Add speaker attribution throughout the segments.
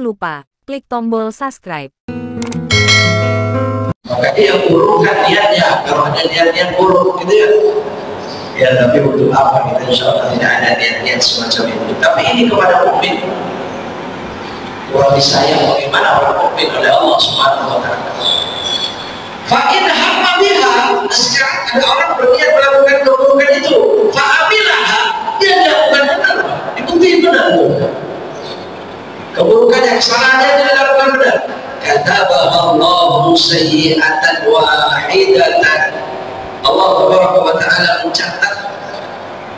Speaker 1: lupa klik tombol subscribe.
Speaker 2: Maka yang buruk kan niatnya, kalau ada niat-niat buruk gitu ya. Ya tapi untuk apa kita insya Allah tidak ada niat-niat semacam itu. Tapi ini kepada mukmin. Orang disayang bagaimana orang mukmin oleh Allah Subhanahu wa taala. Fa in hamma biha, sekarang ada orang berniat melakukan keburukan itu, fa amilah, dia lakukan benar. Dibuktikan benar. Keburukan yang salahnya dia lakukan benar. Katabahallahu sayyi'atan wahidatan. Allah Subhanahu wa taala mencatat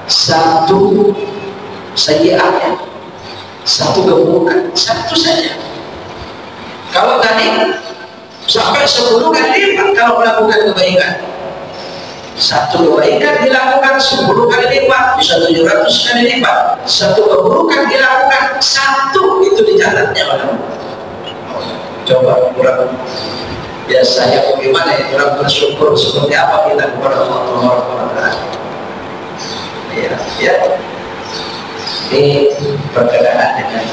Speaker 2: satu sayyi'atnya, satu keburukan, satu saja. Kalau tadi sampai 10 kali lipat kalau melakukan kebaikan. Satu kebaikan dilakukan 10 kali lipat, bisa 700 kali lipat. Satu keburukan dilakukan, satu itu dicatatnya oleh coba kurang biasanya bagaimana ya, kurang bersyukur seperti apa kita kepada Allah Taala. Ya, ini berkenaan dengan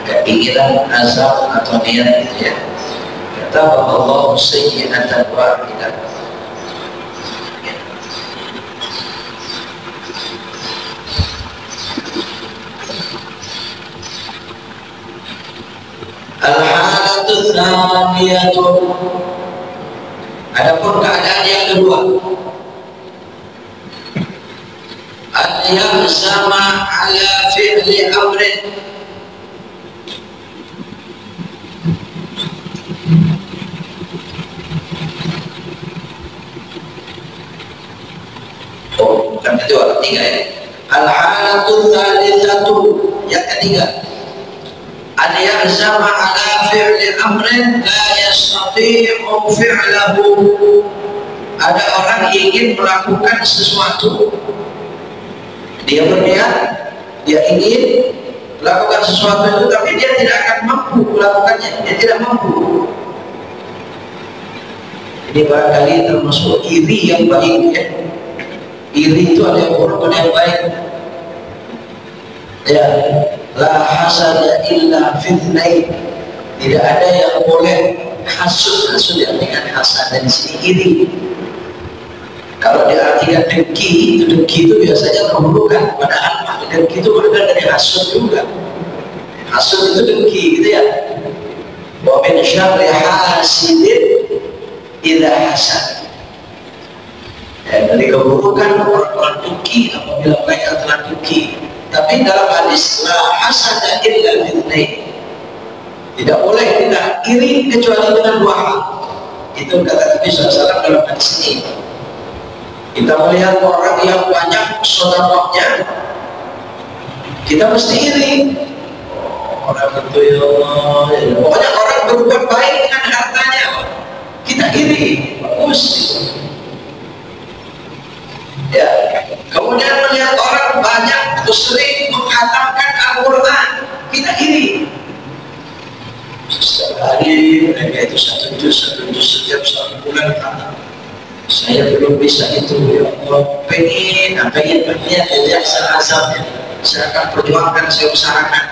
Speaker 2: keinginan azab atau niat ya. Kata Allah sayyi'atan wahidatan. Al-halatu tsaniyatu. Adapun keadaan yang kedua, an-yahzama ala fi'li amrin. Oh, bukan kedua, ketiga ya. Al-halatu tsaniyatu, yang ketiga. An yahzama ala fi'li amrin la yastati'u fi'lahu. Ada orang ingin melakukan sesuatu, dia berniat, dia ingin melakukan sesuatu itu, tapi dia tidak akan mampu melakukannya, dia tidak mampu. Ini barangkali termasuk iri yang baik ya. Iri itu ada yang buruk, ada yang baik ya. La hasada illa fitnain. Tidak ada yang boleh hasud. Hasud yang dengan hasad dan sini iri. Kalau diartikan dengki itu biasanya keburukan. Padahal dengki itu berasal dari hasud juga. Hasud itu dengki gitu ya. Wa min syarri hasidin idza hasad. Ya, dari keburukan orang dengki apabila mereka telah dengki. Tapi dalam hadis la hasada illa fitnain, tidak boleh kita iri kecuali dengan dua hal. Itu kata Nabi SAW dalam hadis ini. Kita melihat orang yang banyak sedekahnya, kita mesti iri. Orang itu ya Allah, pokoknya orang berbuat baik dengan hartanya, kita iri. Bagus. Ya, kemudian melihat orang banyak atau sering menghatamkan Al-Quran, kita iri. Setiap hari mereka itu satu juz setiap 1 bulan khatam. Saya belum bisa itu, ya Allah. Pengen jadi asal-asalnya. Saya akan perjuangkan, saya usahakan.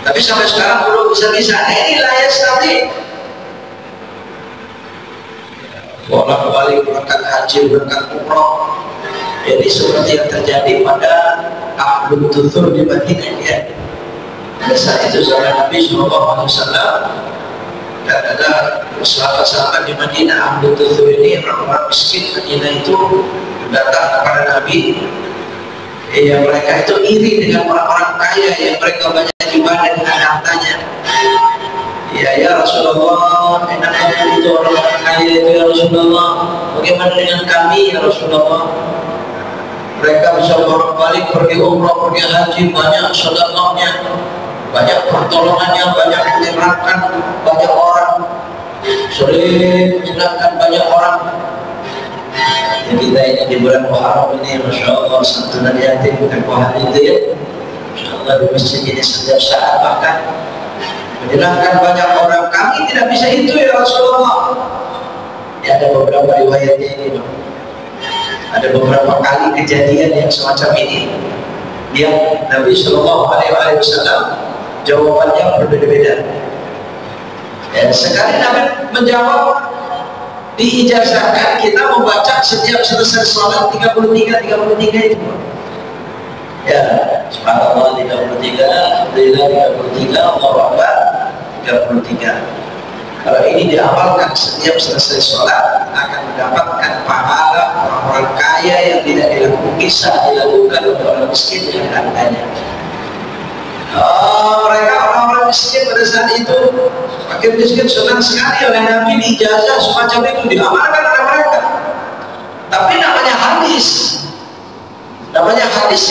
Speaker 2: Tapi sampai sekarang belum bisa-bisa. Ini layak sekali. Bolak-balik berangkat haji, berangkat umroh. Jadi seperti yang terjadi pada Ahlul Tuthur di Madinah ya. Pada saat itu zaman Nabi SAW dan ada sahabat-sahabat di Madinah. Ahlul Tuthur ini orang-orang miskin Madinah itu datang kepada Nabi. Ya, mereka itu iri dengan orang-orang kaya yang mereka banyak ibadah dengan hartanya. Ya Rasulullah, enak-enak itu orang kaya itu ya Rasulullah. Bagaimana dengan kami ya Rasulullah? Mereka bisa bolak-balik pergi umrah, pergi haji, banyak sedekahnya, banyak pertolongannya, banyak menyenangkan banyak orang, sering menyenangkan banyak orang. Ya, kita ini di bulan Muharram ini, Masya Allah, santunan yatim bukan wahai itu ya. Masya Allah di masjid ini setiap saat bahkan menyenangkan banyak orang. Kami tidak bisa itu ya Rasulullah. Ya, ada beberapa riwayatnya ini, ada beberapa kali kejadian yang semacam ini yang Nabi SAW jawabannya berbeda-beda. Ya, sekali Nabi menjawab, diijazahkan kita membaca setiap selesai sholat 33 itu. Ya, subhanallah 33, alhamdulillah 33, Allahu Akbar 33. Kalau ini diamalkan setiap selesai sholat, akan mendapatkan pahala orang-orang kaya yang tidak bisa dilakukan oleh orang miskin yang hartanya. Mereka orang-orang miskin pada saat itu, fakir miskin senang sekali oleh Nabi diijazah semacam itu, diamalkan oleh mereka. Tapi namanya hadis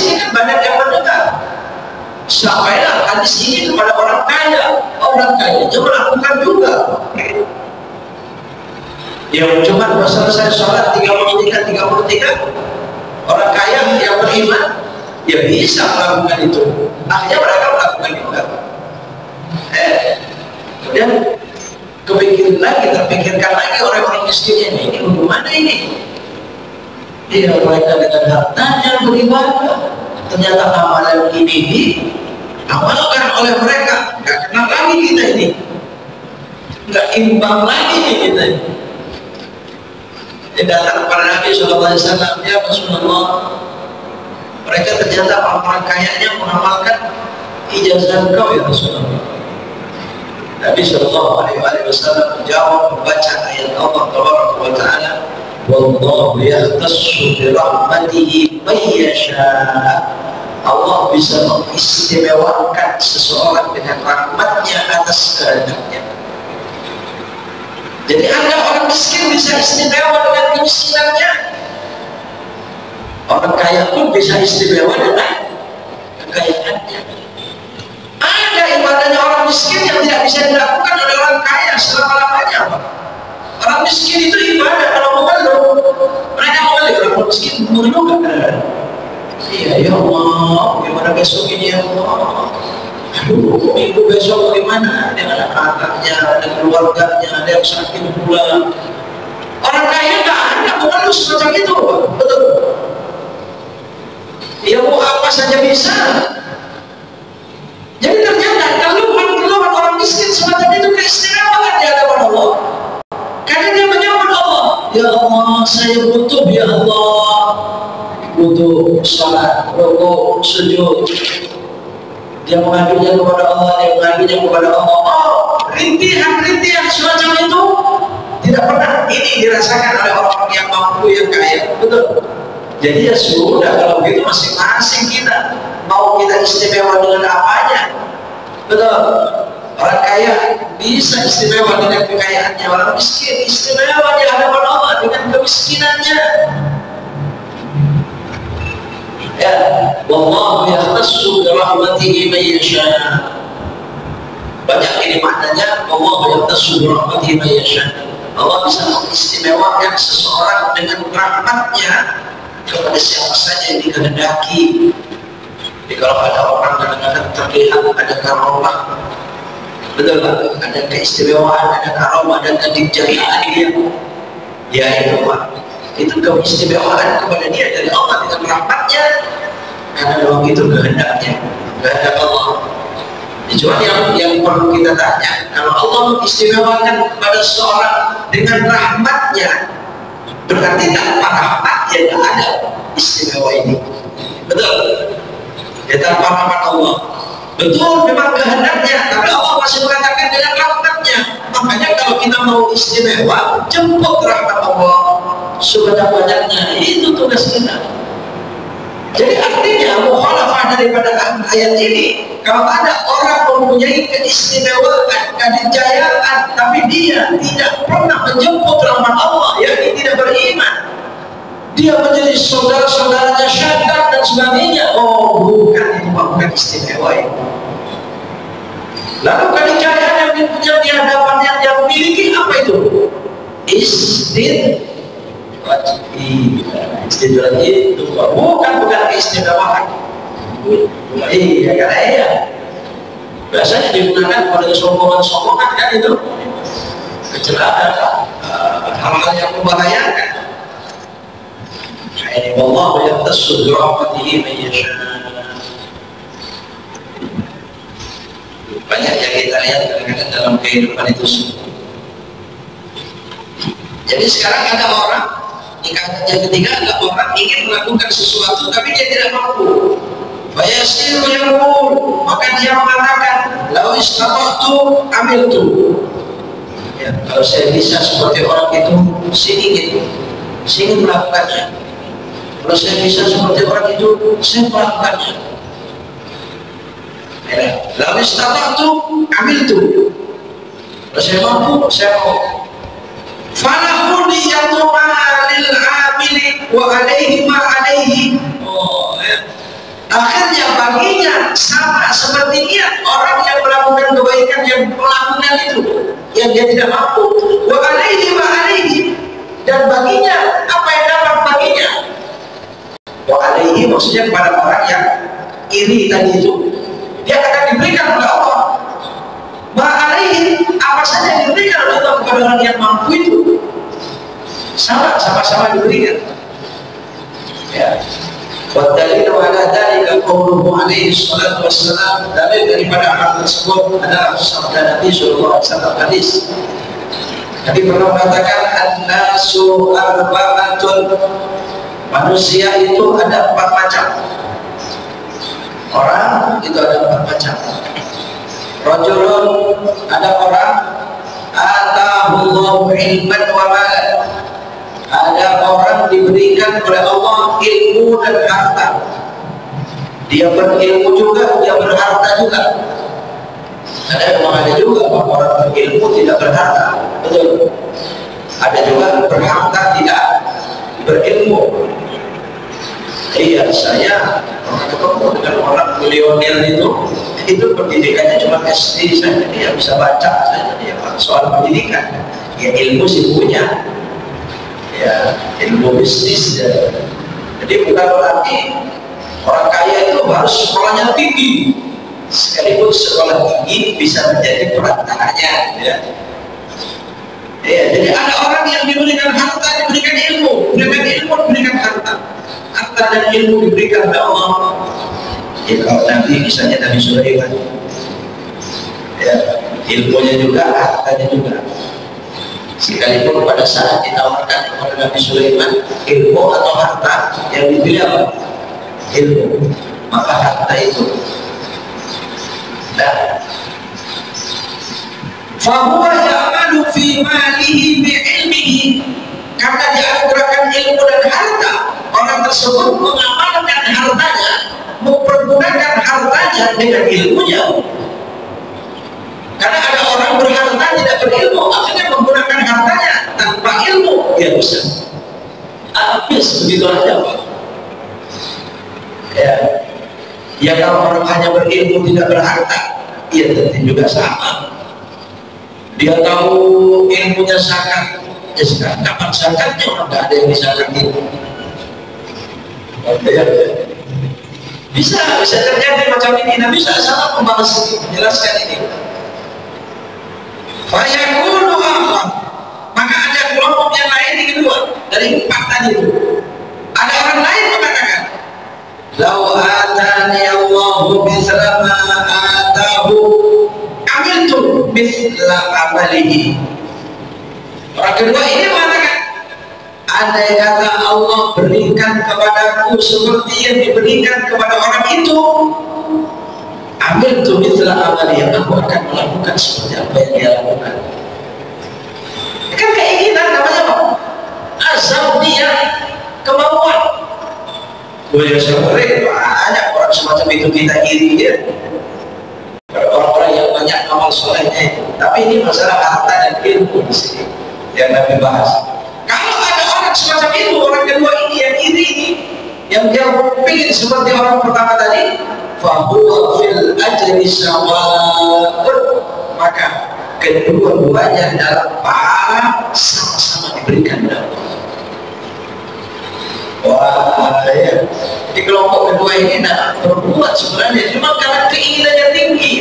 Speaker 2: ini kan banyak yang mendengar. Sampailah hadis ini kepada orang kaya kayanya melakukan juga. Yang cuma selesai sholat 33, orang kaya yang beriman ya bisa melakukan itu. Akhirnya mereka melakukan juga. Kemudian terpikirkan lagi orang-orang miskin ini bagaimana ini? Dia mereka dengan hartanya beribadah, ternyata amalan ini diamalkan oleh mereka. Nggak kenal lagi kita ini, nggak imbang lagi kita ini. Dia datang kepada Nabi SAW, ya Rasulullah, mereka ternyata orang kayanya mengamalkan ijazah engkau ya Rasulullah. Nabi SAW menjawab membaca ayat Allah Taala, wallahu yahtassu bi rahmatihi may yasha. Allah bisa mengistimewakan seseorang dengan rahmatnya atas kehendaknya. Jadi Anda orang miskin bisa istimewa dengan kemiskinannya. Orang kaya pun bisa istimewa dengan kekayaannya. Ada ibadahnya orang miskin yang tidak bisa dilakukan oleh orang kaya selama-lamanya. Orang miskin itu ibadah kalau mengeluh. Mereka mengeluh, orang miskin mengeluh kan? Iya ya Allah, gimana besok ini ya Allah? Aduh, minggu besok bagaimana? Dengan anak-anaknya, dengan keluarganya, ada yang sakit pula. Orang kaya nggak ada mengeluh semacam itu, betul? Ya mau apa saja bisa. Jadi ternyata keluhan orang miskin semacam itu keistimewaan di hadapan Allah. Karena dia menyebut Allah, ya Allah saya butuh ya Allah, butuh salat, rukuk, sujud. Dia mengadunya kepada Allah, rintihan semacam itu tidak pernah ini dirasakan oleh orang yang mampu, yang kaya, betul? Jadi ya sudah, kalau begitu masing-masing kita mau kita istimewa dengan apanya, betul? Orang kaya bisa istimewa dengan kekayaannya, orang miskin istimewa di hadapan Allah dengan kemiskinannya. Ya, wallahu yahtassu bi rahmatihi may yasha. Banyak ini maknanya, wallahu yahtassu bi rahmatihi may yasha. Allah bisa mengistimewakan seseorang dengan rahmatnya kepada siapa saja yang dikehendaki. Jadi kalau ada orang kadang-kadang terlihat ada karomah, betul kan? Ada keistimewaan, ada karomah, ada kedikjayaan dia. Ya itu Pak, itu keistimewaan kepada dia dari Allah dengan rahmatnya, karena memang itu kehendaknya, kehendak Allah. Cuma yang perlu kita tanya, kalau Allah mengistimewakan kepada seorang dengan rahmatnya, berarti tanpa rahmatnya tidak ada istimewa ini, betul? Ya tanpa rahmat Allah, betul memang kehendaknya, tapi Allah masih mengatakan dengan rahmatnya. Makanya kalau kita mau istimewa, jemput rahmat Allah sebanyak-banyaknya, itu tugas kita. Jadi artinya mukhalafah daripada ayat ini, kalau ada orang mempunyai keistimewaan, kedikjayaan, tapi dia tidak pernah menjemput rahmat Allah, yakni tidak beriman, dia menjadi saudara-saudaranya syaittan dan sebagainya, oh bukan, itu bukan istimewa itu. Lalu kedikjayaan yang dipunya di hadapan yang memiliki apa itu? Istilah itu bukan keistimewaan. Iya, karena iya biasanya digunakan pada sombongan kan itu, kecelakaan, hal-hal yang membahayakan. Ini wallahu yahtassu bi rahmatihi may yasha. Banyak yang kita lihat kadang-kadang dalam kehidupan itu. Jadi sekarang ada orang, tingkatan yang ketiga ada orang ingin melakukan sesuatu tapi dia tidak mampu. Fayasiru yaqul, maka dia mengatakan, lau istata'tu amiltu. Ya, kalau saya bisa seperti orang itu, saya ingin melakukannya. Kalau saya bisa seperti orang itu, saya melakukannya. Ya, lau istata'tu amiltu. Kalau saya mampu, saya mau. Falahu niyatu malil amili wa alaihi ma alaihi. Oh, ya. Akhirnya baginya sama seperti niat orang yang melakukan kebaikan yang melakukan itu, yang dia tidak mampu. Wa alaihi ma alaihi, dan baginya apa yang dapat baginya. Wa alaihi maksudnya kepada orang yang iri tadi itu, dia akan diberikan oleh Allah. Ma'alaihi, apa saja yang diberikan oleh Allah kepada orang yang mampu itu sama-sama diberikan. Ya. Wa dalilu ala dzalika qauluhu alaihi salatu wassalam, dalil daripada hal tersebut adalah sabda Nabi sallallahu alaihi wasallam hadis. Nabi pernah mengatakan an-nasu arba'atun, manusia itu ada 4 macam. Orang itu ada 4 macam. Rajulun, ada orang atahullahu ilman wa malan, ada orang diberikan oleh Allah ilmu dan harta. Dia berilmu juga, dia berharta juga. Ada juga orang berilmu tidak berharta, betul. Ada juga berharta tidak berilmu. Iya, saya pernah ketemu dengan orang milioner itu pendidikannya cuma SD saja, dia bisa baca saja, dia soal pendidikan, ya ilmu sih punya, ya ilmu bisnis ya. Jadi bukan berarti orang kaya itu harus sekolahnya tinggi, sekalipun sekolah tinggi bisa menjadi perantaranya, ya. Ya, jadi ada orang yang diberikan harta, diberikan ilmu, diberikan harta dan ilmu diberikan oleh Allah. Ya, kalau nanti misalnya Nabi Sulaiman, ya, ilmunya juga, hartanya juga. Sekalipun pada saat ditawarkan kepada Nabi Sulaiman ilmu atau harta, yang dipilih apa? Ilmu. Maka harta itu. Nah, fahuwa ya'malu fi malihi bi'ilmihi, karena dianugerahkan ilmu dan harta, orang tersebut mengamalkan hartanya, mempergunakan hartanya dengan ilmunya. Karena ada orang berharta tidak berilmu, akhirnya menggunakan hartanya tanpa ilmu, dia bisa habis begitu aja, Pak. Ya kalau orang hanya berilmu tidak berharta, ya tentu juga sama. Dia tahu ilmunya zakat, ya sekarang kapan zakatnya, orang nggak ada yang disakatin. Bisa terjadi macam ini. Nabi SAW menjelaskan ini. Fayaqulu akhar, maka ada kelompok yang lain yang kedua dari 4 tadi itu. Ada orang lain mengatakan, lau atani Allahu mithla ma atahu amiltu mithla amalihi. Orang kedua ini mengatakan, andai kata Allah berikan kepadaku seperti yang diberikan kepada orang itu, ambil tu mithla amali, aku akan melakukan seperti apa yang dia lakukan. Kan keinginan namanya apa? Azam, niat, kemauan. Banyak orang semacam itu kita iri, ya. Orang-orang yang banyak amal solehnya. Tapi ini masalah harta dan ilmu di sini yang Nabi bahas. Kalau ada orang semacam itu, orang kedua ini yang iri ini, yang dia ingin seperti orang pertama tadi, fahuwa fil ajri sawa'un, maka kedua-duanya dalam pahala sama-sama diberikan oleh Allah. Wah, ya. Di kelompok kedua ini nak berbuat sebenarnya cuma karena keinginannya tinggi,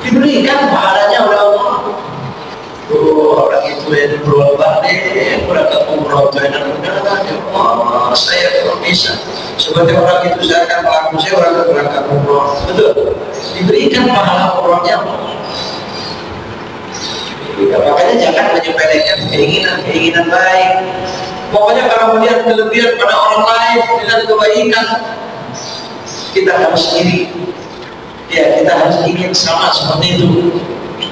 Speaker 2: diberikan pahalanya oleh Allah. Orang itu yang berubah deh, berangkat umroh itu enak, saya kalau bisa seperti orang itu saya akan melakukan, saya berangkat umroh, betul. diberikan pahala umrohnya. Ya, makanya jangan menyepelekan keinginan baik. Pokoknya kalau melihat kelebihan pada orang lain dengan kebaikan, kita harus iri. Ya, kita harus ingin sama seperti itu.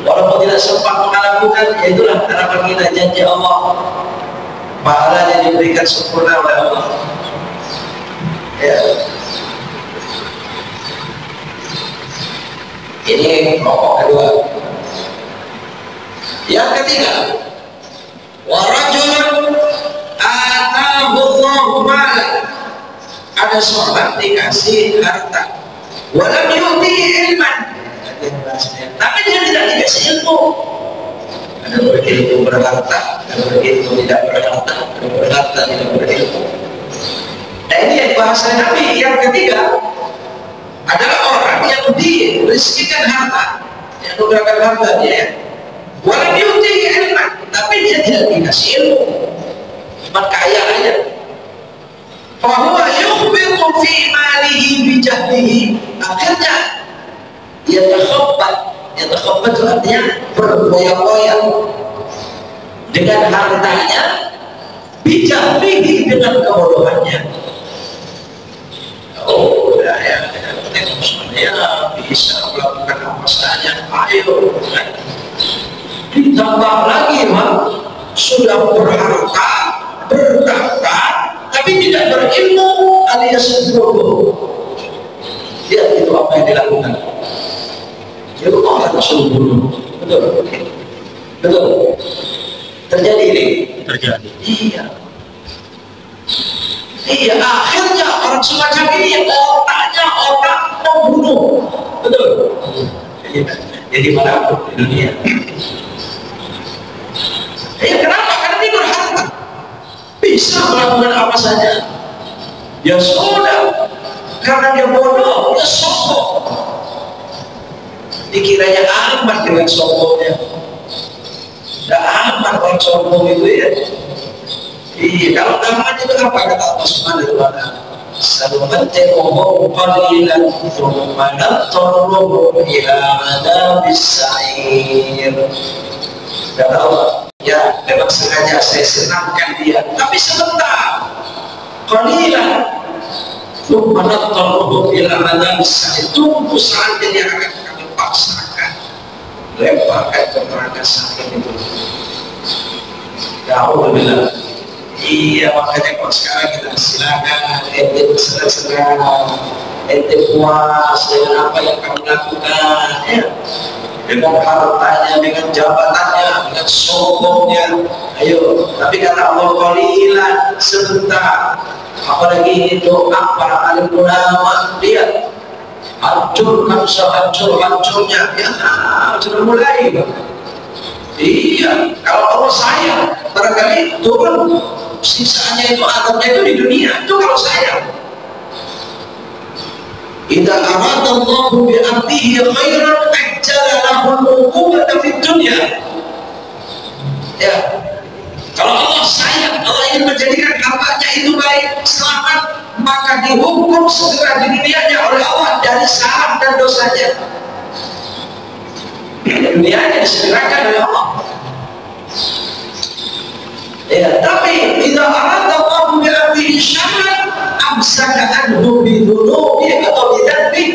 Speaker 2: Walaupun tidak sempat melakukan, ya itulah harapan kita, janji Allah. Pahalanya diberikan sempurna oleh Allah. Ya. Ini pokok kedua. Yang ketiga, warajulun atahu Allahu malan. Ada seorang dikasih harta, walam yu'tihi ilman, tapi dia tidak dikasih ilmu. Ada berilmu berharta, ada berilmu tidak berharta, ada berharta tidak berilmu. Nah ini yang bahasa Nabi. Yang ketiga adalah orang yang direzekikan harta, yang menggunakan harta dia, walau diuti ilmu, tapi dia tidak dikasih ilmu, cuma kaya aja. Fahuwa yukhbitu fi malihi bijahlihi, akhirnya dia terkhabat itu artinya berboya-boya dengan hartanya, bijahlihi dengan kebodohannya. Oh ya, saya bisa melakukan apa saja, ayo. Ditambah lagi sudah berharta, bertahta, tapi tidak berilmu alias bodoh. Lihat itu apa yang dilakukan. Ya Allah suruh bunuh. Betul. Terjadi ini. Terjadi. Iya, akhirnya orang semacam ini otaknya otak membunuh. Betul. Jadi manapun di dunia. Ya kenapa? Karena dia berharta, bisa melakukan apa saja. Ya sudah, karena dia bodoh, dia sombong. Dikiranya aman dengan sombongnya. Tidak aman orang sombong itu ya. Iya, kalau aman itu apa kata Allah Subhanahu wa Ta'ala? Sanumatti'uhum qalilan thumma nadtarruhum ila adzabis sa'ir. Kata Allah, ya memang sengaja saya senangkan dia, tapi sebentar. Qalilan thumma nadtarruhum ila adzabis sa'ir. Tunggu saatnya dia akan kami paksakan, lemparkan ke neraka sa'ir itu. Alhamdulillah. Iya, makanya kalau sekarang kita silakan ente bersenang-senang, ente puas dengan apa yang kamu lakukan, ya, dengan hartanya, dengan jabatannya, dengan sombongnya. Ayo, tapi kata Allah qalilan, sebentar. Apalagi itu apa alim ulama, lihat hancurkan sehancur-hancurnya, ya sudah mulai. Iya, kalau Allah sayang, barangkali turun siksanya itu, adabnya itu di dunia. Itu kalau sayang. Idza arada Allahu bi 'abdihi khairan ajjala lahu al-uqubata fid dunya. Ya. Kalau Allah sayang, Allah ingin menjadikan hambanya itu baik, selamat, maka dihukum segera di dunianya oleh Allah dari salah dan dosanya. Dunianya disegerakan oleh Allah. Ya, tapi idza arada Allahu bi 'abdihi syarran amsaka anhu bi dhunubi atau bi dhanbi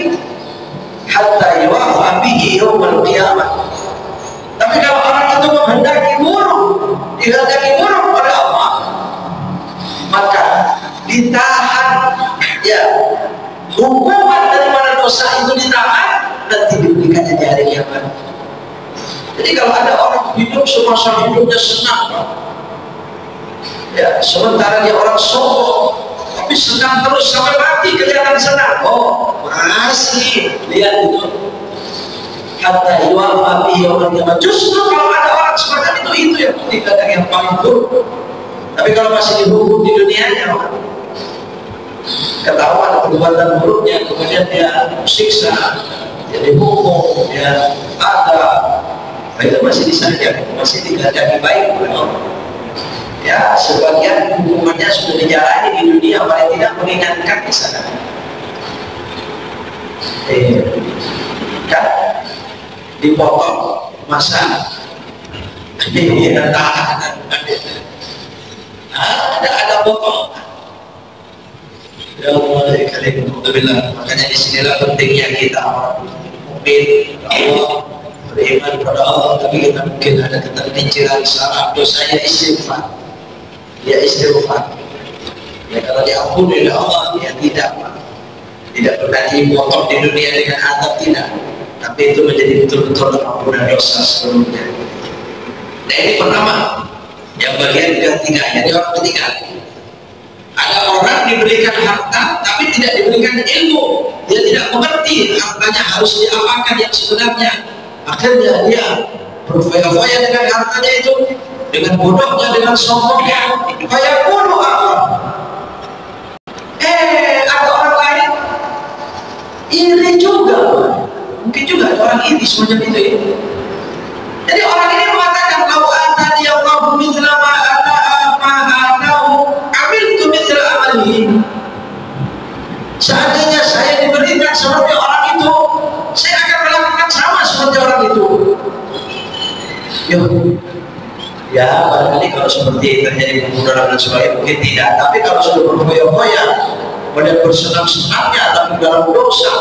Speaker 2: hatta yuwafa bihi yaumil qiyamah. Tapi kalau orang itu menghendaki buruk pada Allah, maka ditahan, ya, hukuman daripada dosa itu ditahan, nanti diberikannya di hari kiamat. Jadi kalau ada orang hidup semasa hidupnya senang, ya, sementara dia orang sombong, tapi senang terus sampai mati kelihatan senang. Oh, masih lihat itu. Hatta yuwafa bihi yaumil qiyamah. Justru kalau ada orang semacam itu yang dikatakan yang paling buruk. Tapi kalau masih dihukum di dunianya, ketahuan perbuatan buruknya, kemudian dia siksa, jadi hukum, dia ada, itu masih disaja, masih dikatakan baik oleh Allah. Ya, sebagian hukumannya sudah dijalani di dunia, paling tidak mengingatkan di sana. kan dipotong masa ini ada potong. Ya Allah, alhamdulillah. Makanya disinilah pentingnya kita mukmin Allah, beriman kepada Allah, tapi kita mungkin ada keterpinciran salah dosanya istighfar. Ya istighfar. Ya kalau diampuni oleh Allah, ya tidak pernah dipotong di dunia dengan adab, tidak. Tapi itu menjadi betul-betul ampunan dosa sebelumnya. Nah ini pertama, yang bagian ketiga, jadi orang ketiga. Ada orang diberikan harta tapi tidak diberikan ilmu, dia tidak mengerti hartanya harus diapakan yang sebenarnya. Akhirnya dia berfoya-foya dengan hartanya itu, dengan bodohnya, dengan sombongnya, kayak bodoh apa. Ada orang lain iri juga, mungkin juga ada orang iri semacam itu ya. Jadi orang ini mengatakan, "Lau atani Allahu mithla ma atau amil tu mithla amalihi." Seandainya saya diberikan seperti orang itu, saya akan melakukan sama seperti orang itu. Ya, barangkali kalau seperti terjadi pembunuhan dan sebagainya mungkin tidak. Tapi kalau sudah berfoya-foya, kemudian bersenang-senangnya tapi dalam dosa,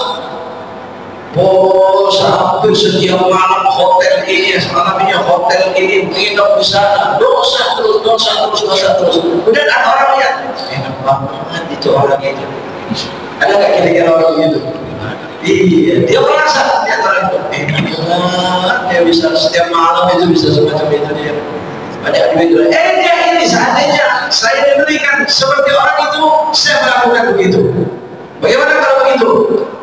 Speaker 2: hampir setiap malam hotel ini, malamnya hotel ini, menginap di sana, dosa terus. Kemudian ada orang lihat, enak banget itu orang itu. Ada nggak kira-kira orang itu? Iya, dia merasa dia orang itu enak banget, dia bisa setiap malam itu bisa semacam itu dia. Banyak duit. Dia ini seandainya saya diberikan seperti orang itu, saya melakukan begitu. Bagaimana kalau begitu?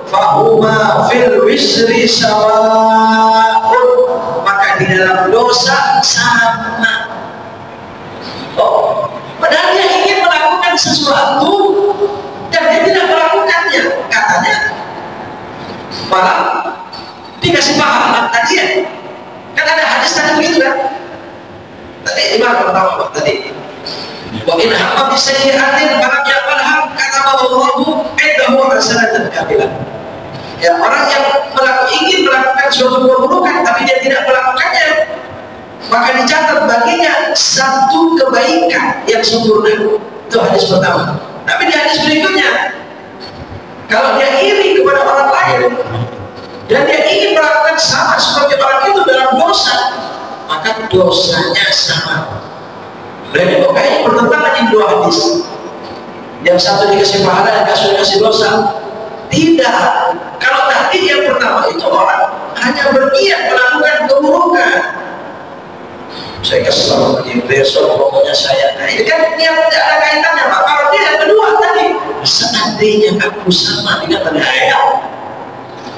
Speaker 2: Fahuma fil wisri sawa'un, maka di dalam dosa sama. Padahal dia ingin melakukan sesuatu dan dia tidak melakukannya, katanya malah dikasih pahala tadi ya. Kan ada hadis tadi begitu kan? Tadi gimana pertama tadi? Wa in hamma bi sayyi'atin falam yaqbalha katabahu Allahu indahu hasanatan kamilah. Ya, orang yang ingin melakukan suatu keburukan tapi dia tidak melakukannya, maka dicatat baginya satu kebaikan yang sempurna. Itu hadis pertama. Tapi di hadis berikutnya, kalau dia iri kepada orang lain dan dia ingin melakukan sama seperti orang itu dalam dosa, maka dosanya sama. Berarti kayaknya bertentangan di dua hadis. Yang satu dikasih pahala, yang satu dikasih dosa. Tidak. Kalau tadi yang pertama itu orang hanya berniat melakukan keburukan. Saya kesal lagi besok pokoknya saya. Nah ini kan niat tidak ada kaitannya Pak. Kalau dia yang kedua tadi, seandainya aku sama dengan saya,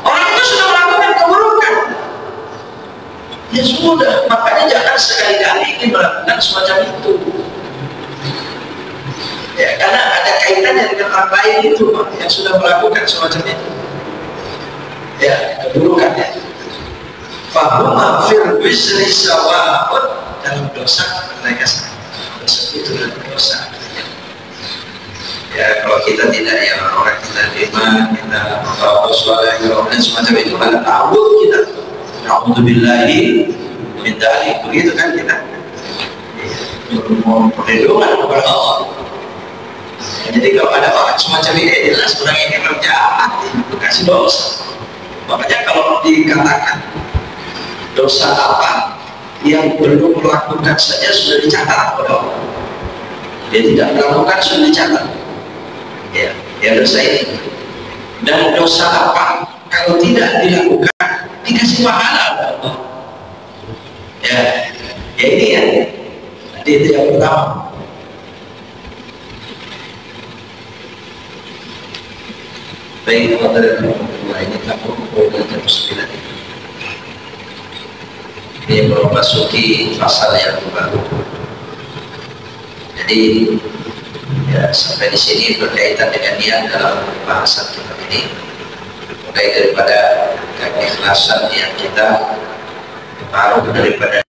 Speaker 2: orang itu sudah melakukan keburukan. Ya sudah, makanya jangan sekali-kali ingin melakukan semacam itu. Ya, karena ada kaitannya dengan orang lain itu Pak, yang sudah melakukan semacam itu. Ya, keburukannya. Fahuma fil wisri sawa'un, dalam dosa mereka sama. Dosa itu adalah dosa. Ya, kalau kita tidak, ya orang kita iman, kita membawa suara yang semacam itu, ada ta'awud kita. Alhamdulillahi min dzalik, begitu kan kita. Mohon perlindungan kepada Allah. Jadi kalau ada orang semacam ini, jelas orang ini berjahat, kasih dosa. Makanya kalau dikatakan dosa apa yang belum melakukan saja sudah dicatat oleh Allah. Dia tidak melakukan sudah dicatat. Ya dosa ini. Dan dosa apa kalau tidak dilakukan dikasih pahala oleh Allah. Ya ini ya. Jadi itu yang pertama. Baik, ini takut jam 9. Ini belum masuki pasal yang baru. Jadi ya sampai di sini berkaitan dengan niat dalam bahasan kita ini, mulai daripada keikhlasan yang kita taruh daripada